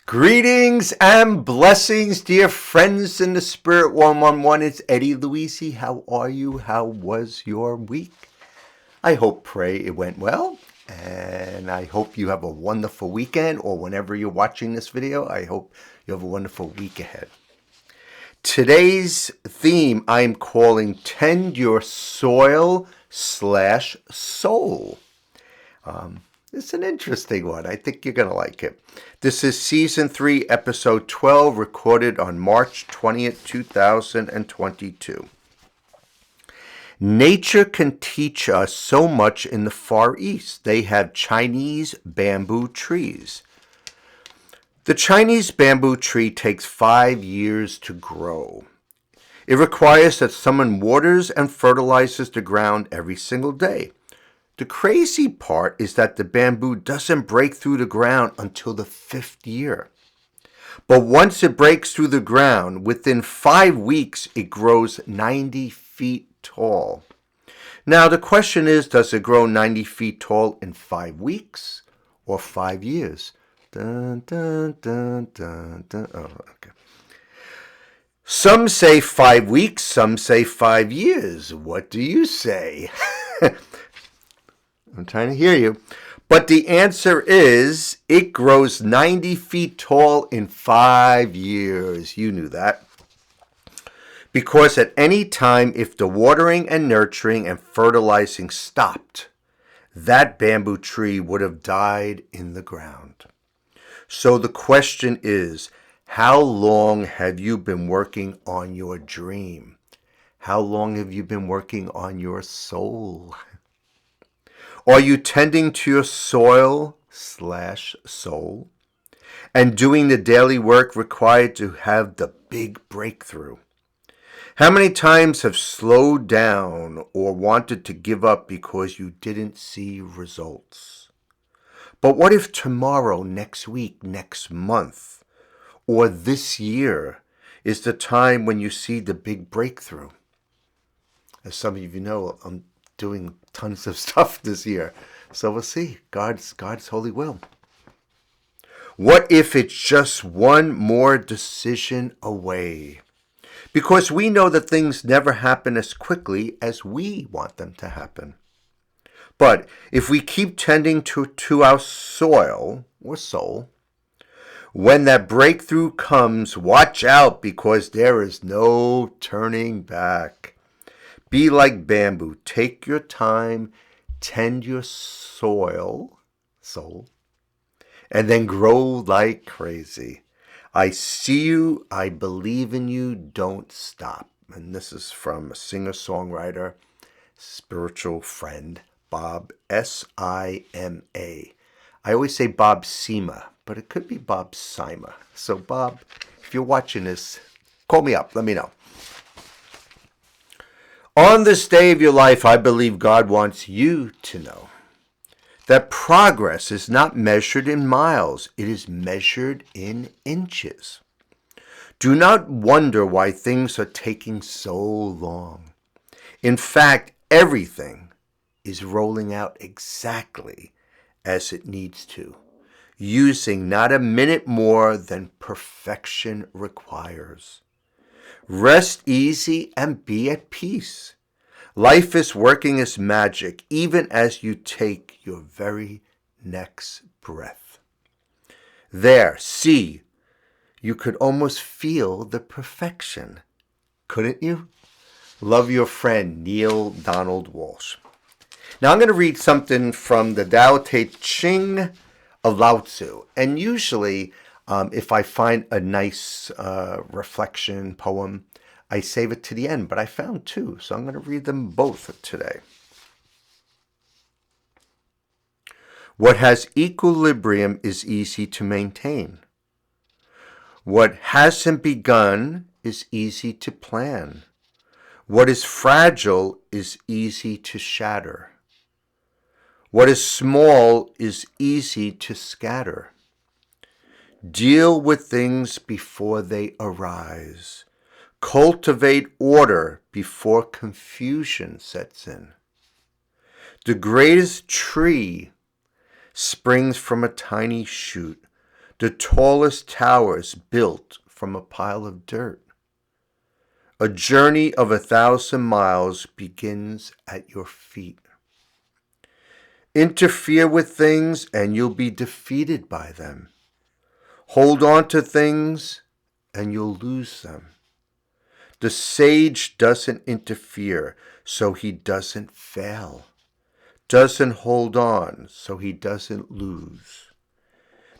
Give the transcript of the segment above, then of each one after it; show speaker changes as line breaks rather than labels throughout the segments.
Greetings and blessings, dear friends in the Spirit 111. It's Eddie Luisi. How are you? How was your week? I pray it went well, and I hope you have a wonderful weekend, or whenever you're watching this video, I hope you have a wonderful week ahead. Today's theme I'm calling Tend Your Soil / Soul. It's an interesting one. I think you're going to like it. This is Season 3, Episode 12, recorded on March 20th, 2022. Nature can teach us so much in the Far East. They have Chinese bamboo trees. The Chinese bamboo tree takes 5 years to grow. It requires that someone waters and fertilizes the ground every single day. The crazy part is that the bamboo doesn't break through the ground until the 5th year. But once it breaks through the ground, within 5 weeks, it grows 90 feet tall. Now, the question is, does it grow 90 feet tall in 5 weeks or 5 years? Dun, dun, dun, dun, dun. Oh, okay. Some say 5 weeks, some say 5 years. What do you say? I'm trying to hear you. But the answer is it grows 90 feet tall in 5 years. You knew that. Because at any time, if the watering and nurturing and fertilizing stopped, that bamboo tree would have died in the ground. So the question is, how long have you been working on your dream? How long have you been working on your soul? Are you tending to your soil / soul and doing the daily work required to have the big breakthrough? How many times have slowed down or wanted to give up because you didn't see results? But what if tomorrow, next week, next month, or this year is the time when you see the big breakthrough? As some of you know, I'm doing tons of stuff this year. So we'll see. God's holy will. What if it's just one more decision away? Because we know that things never happen as quickly as we want them to happen. But if we keep tending to our soil or soul, when that breakthrough comes, watch out, because there is no turning back. Be like bamboo. Take your time, tend your soul, and then grow like crazy. I see you. I believe in you. Don't stop. And this is from a singer-songwriter, spiritual friend, Bob, S-I-M-A. I always say Bob Sima, but it could be Bob Sima. So, Bob, if you're watching this, call me up. Let me know. On this day of your life, I believe God wants you to know that progress is not measured in miles. It is measured in inches. Do not wonder why things are taking so long. In fact, everything is rolling out exactly as it needs to, using not a minute more than perfection requires. Rest easy and be at peace. Life is working its magic even as you take your very next breath. There, see, you could almost feel the perfection, couldn't you? Love, your friend, Neil Donald Walsh. Now I'm going to read something from the Tao Te Ching of Lao Tzu. And usually, if I find a nice reflection poem, I save it to the end, but I found 2, so I'm going to read them both today. What has equilibrium is easy to maintain. What hasn't begun is easy to plan. What is fragile is easy to shatter. What is small is easy to scatter. Deal with things before they arise. Cultivate order before confusion sets in. The greatest tree springs from a tiny shoot. The tallest towers built from a pile of dirt. A journey of 1,000 miles begins at your feet. Interfere with things and you'll be defeated by them. Hold on to things and you'll lose them. The sage doesn't interfere, so he doesn't fail. Doesn't hold on, so he doesn't lose.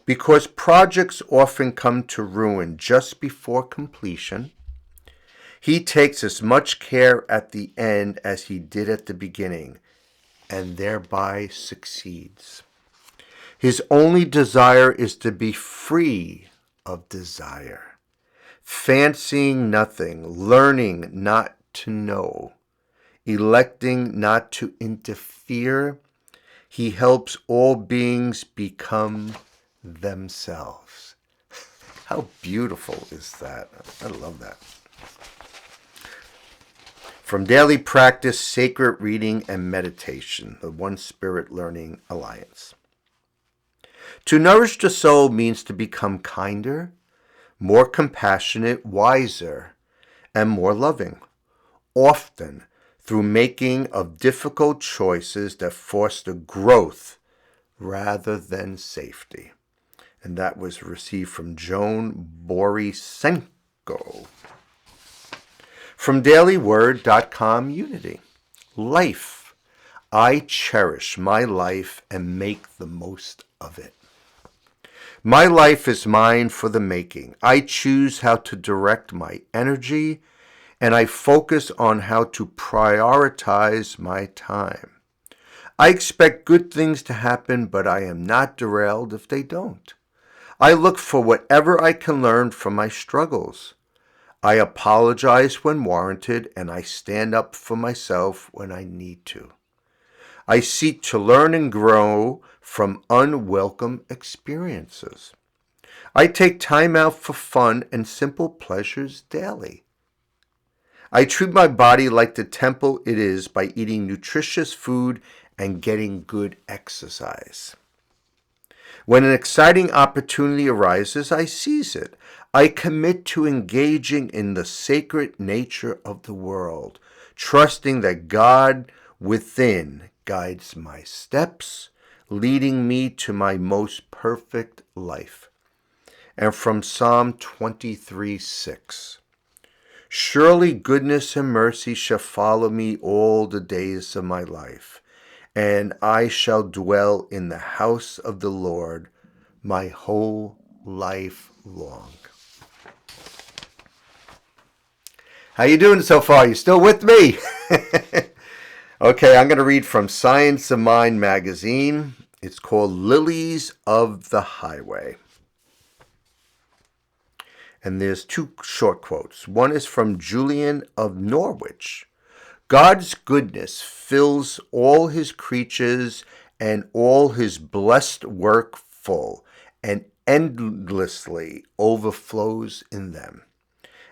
Because projects often come to ruin just before completion, he takes as much care at the end as he did at the beginning, and thereby succeeds. His only desire is to be free of desire, fancying nothing, learning not to know, electing not to interfere. He helps all beings become themselves. How beautiful is that? I love that. From Daily Practice, Sacred Reading and Meditation, the One Spirit Learning Alliance. To nourish the soul means to become kinder, more compassionate, wiser, and more loving, often through making of difficult choices that foster growth rather than safety. And that was received from Joan Borisenko. From dailyword.com Unity. Life. I cherish my life and make the most of it. My life is mine for the making. I choose how to direct my energy, and I focus on how to prioritize my time. I expect good things to happen, but I am not derailed if they don't. I look for whatever I can learn from my struggles. I apologize when warranted, and I stand up for myself when I need to. I seek to learn and grow from unwelcome experiences. I take time out for fun and simple pleasures daily. I treat my body like the temple it is by eating nutritious food and getting good exercise. When an exciting opportunity arises, I seize it. I commit to engaging in the sacred nature of the world, trusting that God within guides my steps, leading me to my most perfect life. And from Psalm 23:6. Surely goodness and mercy shall follow me all the days of my life, and I shall dwell in the house of the Lord my whole life long. How you doing so far? You still with me? Okay, I'm going to read from Science of Mind magazine. It's called Lilies of the Highway. And there's two short quotes. One is from Julian of Norwich. God's goodness fills all his creatures and all his blessed work full, and endlessly overflows in them.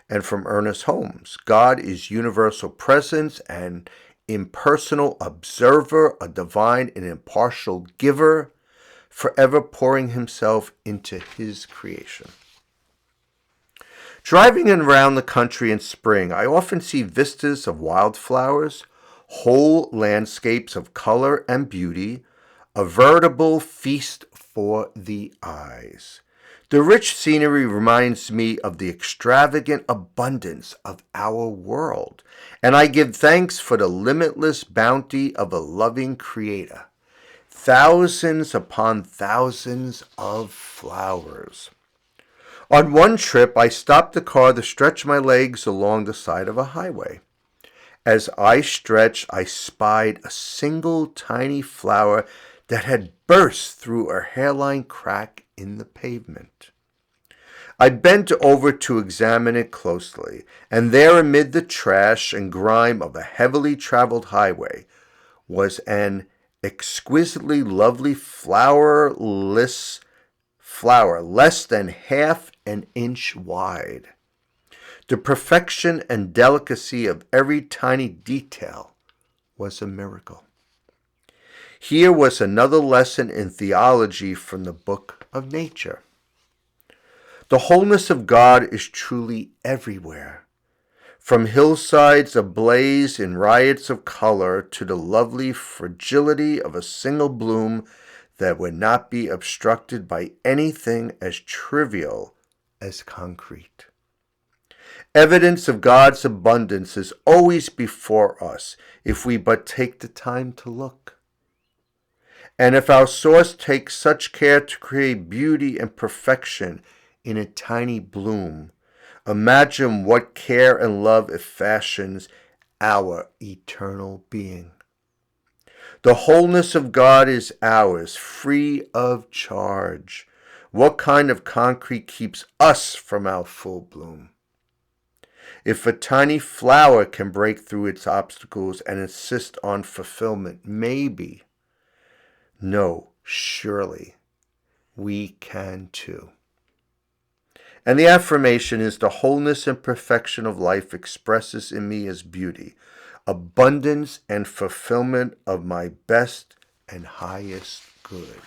And from Ernest Holmes, God is universal presence and impersonal observer, a divine and impartial giver, forever pouring himself into his creation. Driving around the country in spring, I often see vistas of wildflowers, whole landscapes of color and beauty, a veritable feast for the eyes. The rich scenery reminds me of the extravagant abundance of our world, and I give thanks for the limitless bounty of a loving Creator. Thousands upon thousands of flowers. On one trip, I stopped the car to stretch my legs along the side of a highway. As I stretched, I spied a single tiny flower that had burst through a hairline crack in the pavement. I bent over to examine it closely, and there amid the trash and grime of a heavily traveled highway was an exquisitely lovely flower less than half an inch wide. The perfection and delicacy of every tiny detail was a miracle. Here was another lesson in theology from the book of nature. The wholeness of God is truly everywhere. From hillsides ablaze in riots of color to the lovely fragility of a single bloom that would not be obstructed by anything as trivial as concrete. Evidence of God's abundance is always before us if we but take the time to look. And if our source takes such care to create beauty and perfection in a tiny bloom, imagine what care and love it fashions our eternal being. The wholeness of God is ours, free of charge. What kind of concrete keeps us from our full bloom? If a tiny flower can break through its obstacles and insist on fulfillment, maybe, no, surely, we can too. And the affirmation is the wholeness and perfection of life expresses in me as beauty, abundance and fulfillment of my best and highest good.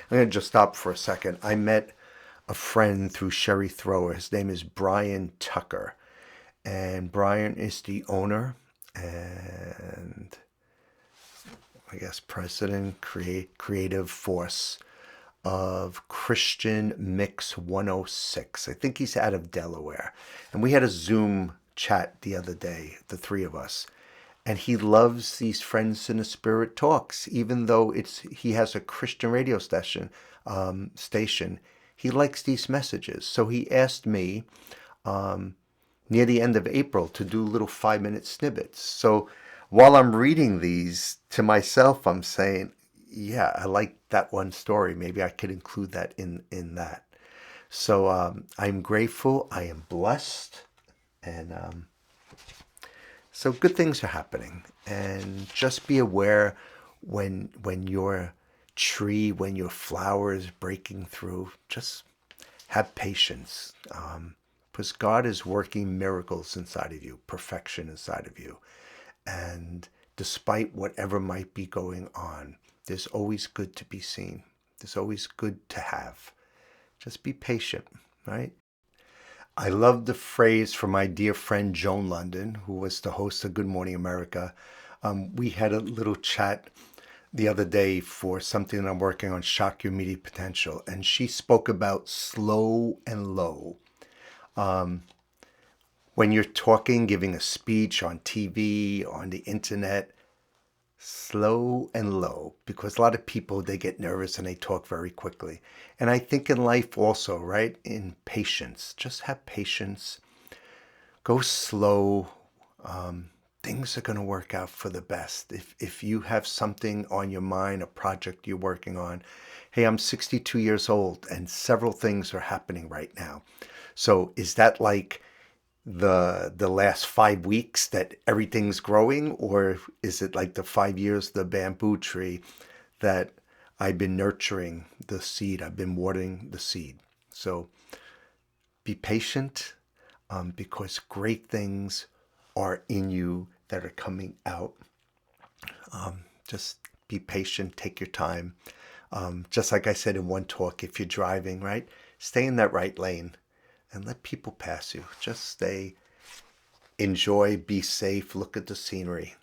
I'm going to just stop for a second. I met a friend through Sherry Thrower. His name is Brian Tucker. And Brian is the owner and I guess president, creative force of Christian Mix 106. I think he's out of Delaware. And we had a Zoom chat the other day, the three of us. And he loves these Friends in the Spirit talks, even though he has a Christian radio station. He likes these messages. So he asked me near the end of April to do little 5-minute snippets. So while I'm reading these to myself, I'm saying, yeah, I like that one story. Maybe I could include that in that. So I'm grateful. I am blessed. And so good things are happening. And just be aware when your tree, when your flower is breaking through, just have patience. Because God is working miracles inside of you, perfection inside of you. And despite whatever might be going on, there's always good to be seen. There's always good to have. Just be patient, right? I love the phrase from my dear friend Joan London, who was the host of Good Morning America. We had a little chat the other day for something that I'm working on, Shock Your Media Potential, and she spoke about slow and low. When you're talking, giving a speech on TV, on the internet, slow and low, because a lot of people, they get nervous and they talk very quickly. And I think in life also, right, in patience, just have patience, go slow. Things are going to work out for the best. If you have something on your mind, a project you're working on, hey, I'm 62 years old and several things are happening right now. So is that like the last 5 weeks that everything's growing, or is it like the 5 years the bamboo tree that I've been nurturing the seed, I've been watering the seed? So be patient, because great things are in you that are coming out. Just be patient, take your time. Just like I said in one talk, if you're driving, right, stay in that right lane and let people pass you. Just stay, enjoy, be safe, look at the scenery.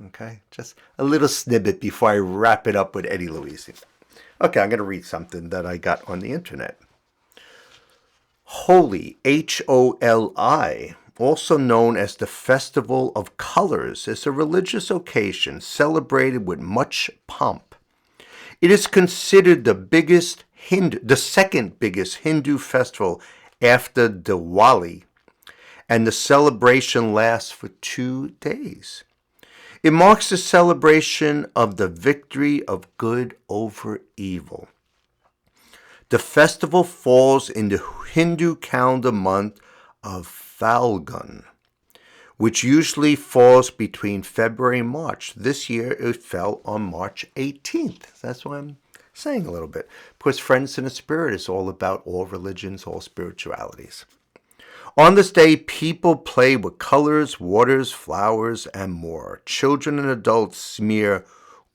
Okay, just a little snippet before I wrap it up with Eddie Louise. Okay, I'm going to read something that I got on the internet. Holi, Holi, also known as the Festival of Colors, is a religious occasion celebrated with much pomp. It is considered the second biggest Hindu festival after Diwali, and the celebration lasts for 2 days. It marks the celebration of the victory of good over evil. The festival falls in the Hindu calendar month of Falgun, which usually falls between February and March. This year it fell on March 18th. That's why I'm saying a little bit. Because Friends in the Spirit is all about all religions, all spiritualities. On this day, people play with colors, waters, flowers, and more. Children and adults smear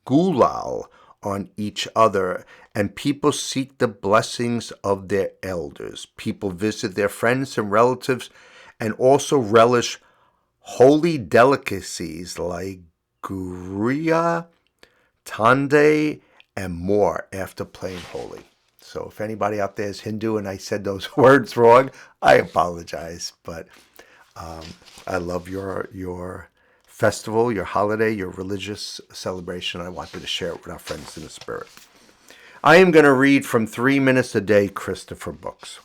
gulal on each other, and people seek the blessings of their elders. People visit their friends and relatives and also relish holy delicacies like guria, tande, and more after playing holy. So if anybody out there is Hindu and I said those words wrong, I apologize. But I love your festival, your holiday, your religious celebration. I wanted to share it with our friends in the spirit. I am going to read from 3 Minutes a Day Christopher books.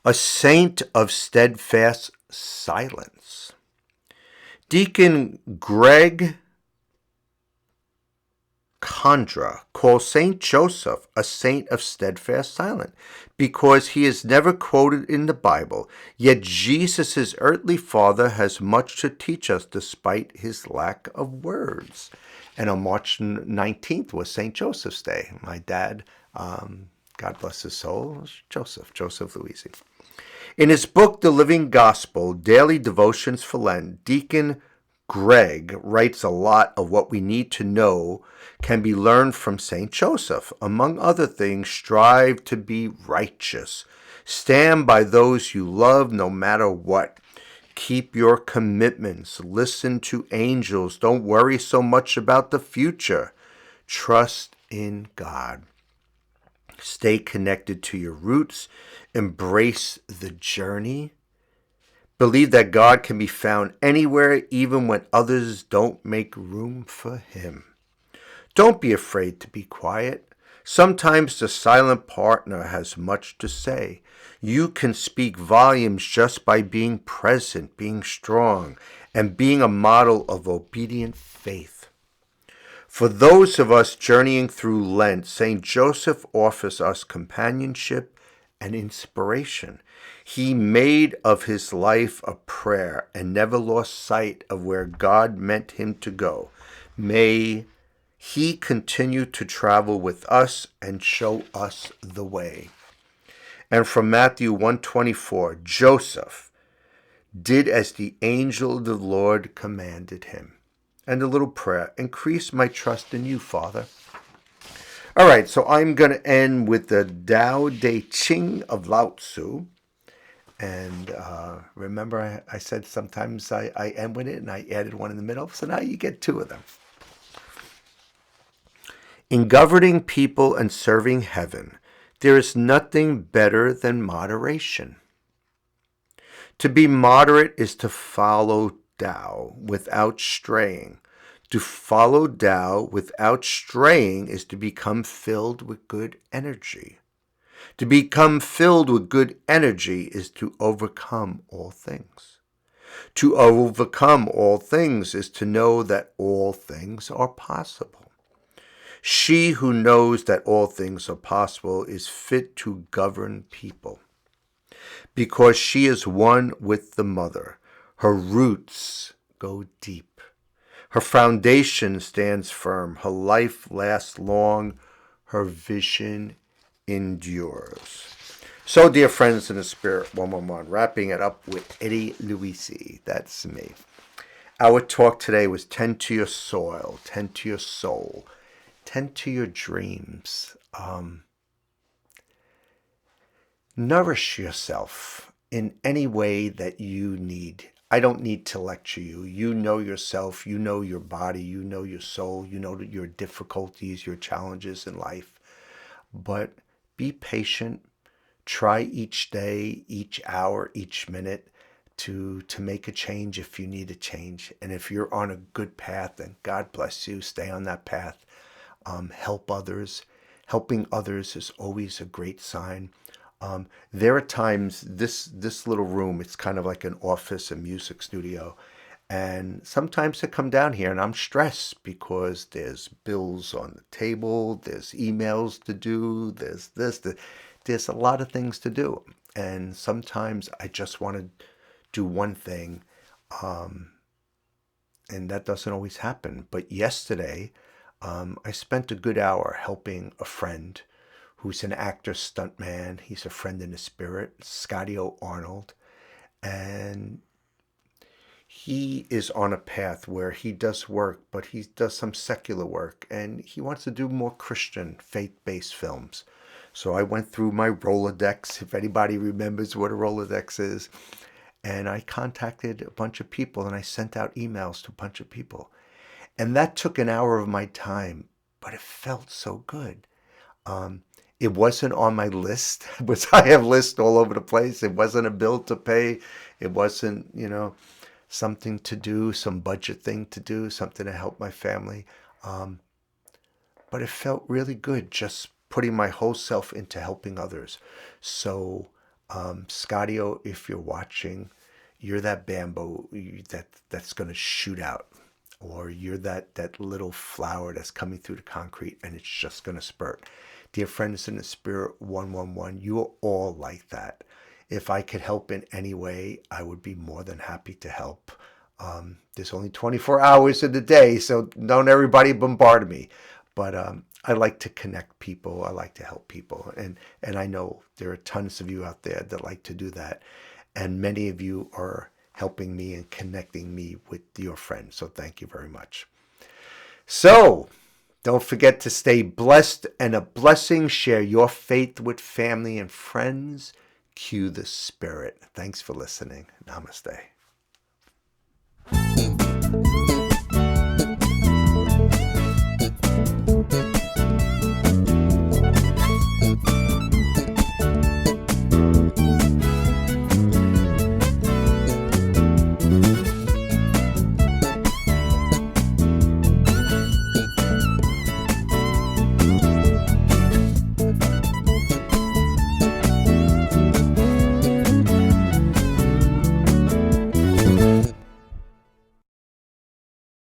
A Saint of Steadfast Silence. Deacon Greg Condra calls Saint Joseph a saint of steadfast silence because he is never quoted in the Bible, yet Jesus' earthly father has much to teach us despite his lack of words. And on March 19th was Saint Joseph's Day. My dad, God bless his soul, was Joseph Luisi. In his book, The Living Gospel, Daily Devotions for Lent, Deacon Greg writes a lot of what we need to know can be learned from St. Joseph. Among other things, strive to be righteous. Stand by those you love no matter what. Keep your commitments. Listen to angels. Don't worry so much about the future. Trust in God. Stay connected to your roots. Embrace the journey. Believe that God can be found anywhere, even when others don't make room for him. Don't be afraid to be quiet. Sometimes the silent partner has much to say. You can speak volumes just by being present, being strong, and being a model of obedient faith. For those of us journeying through Lent, St. Joseph offers us companionship and inspiration. He made of his life a prayer and never lost sight of where God meant him to go. May he continue to travel with us and show us the way. And from Matthew 1:24, Joseph did as the angel of the Lord commanded him. And a little prayer, increase my trust in you, Father. All right, so I'm going to end with the Tao Te Ching of Lao Tzu. And remember, I said sometimes I end with it, and I added one in the middle. So now you get two of them. In governing people and serving heaven, there is nothing better than moderation. To be moderate is to follow Tao without straying. To follow Tao without straying is to become filled with good energy. To become filled with good energy is to overcome all things. To overcome all things is to know that all things are possible. She who knows that all things are possible is fit to govern people. Because she is one with the mother, her roots go deep. Her foundation stands firm. Her life lasts long. Her vision endures. So, dear friends in the spirit, 111, wrapping it up with Eddie Luisi. That's me. Our talk today was tend to your soil, tend to your soul, tend to your dreams. Nourish yourself in any way that you need. I don't need to lecture you. You know yourself, you know your body, you know your soul, you know your difficulties, your challenges in life. But be patient. Try each day, each hour, each minute to make a change if you need a change. And if you're on a good path, then God bless you. Stay on that path. Help others. Helping others is always a great sign. There are times, this little room, it's kind of like an office, a music studio. And sometimes I come down here and I'm stressed because there's bills on the table, there's emails to do, there's there's a lot of things to do. And sometimes I just want to do one thing, and that doesn't always happen. But yesterday, I spent a good hour helping a friend who's an actor stuntman. He's a friend in the spirit, Scotty O. Arnold. And he is on a path where he does work, but he does some secular work, and he wants to do more Christian faith-based films. So I went through my Rolodex, if anybody remembers what a Rolodex is, and I contacted a bunch of people and I sent out emails to a bunch of people. And that took an hour of my time, but it felt so good. It wasn't on my list, which I have lists all over the place. It wasn't a bill to pay. It wasn't, something to do, some budget thing to do, something to help my family. But it felt really good just putting my whole self into helping others. So, Scadio, if you're watching, you're that bamboo that's going to shoot out, or you're that little flower that's coming through the concrete and it's just going to spurt. Dear friends in the spirit 111, you are all like that. If I could help in any way, I would be more than happy to help. There's only 24 hours in the day, so don't everybody bombard me. But I like to connect people. I like to help people. And I know there are tons of you out there that like to do that. And many of you are helping me and connecting me with your friends. So thank you very much. So don't forget to stay blessed and a blessing. Share your faith with family and friends. Cue the spirit. Thanks for listening. Namaste.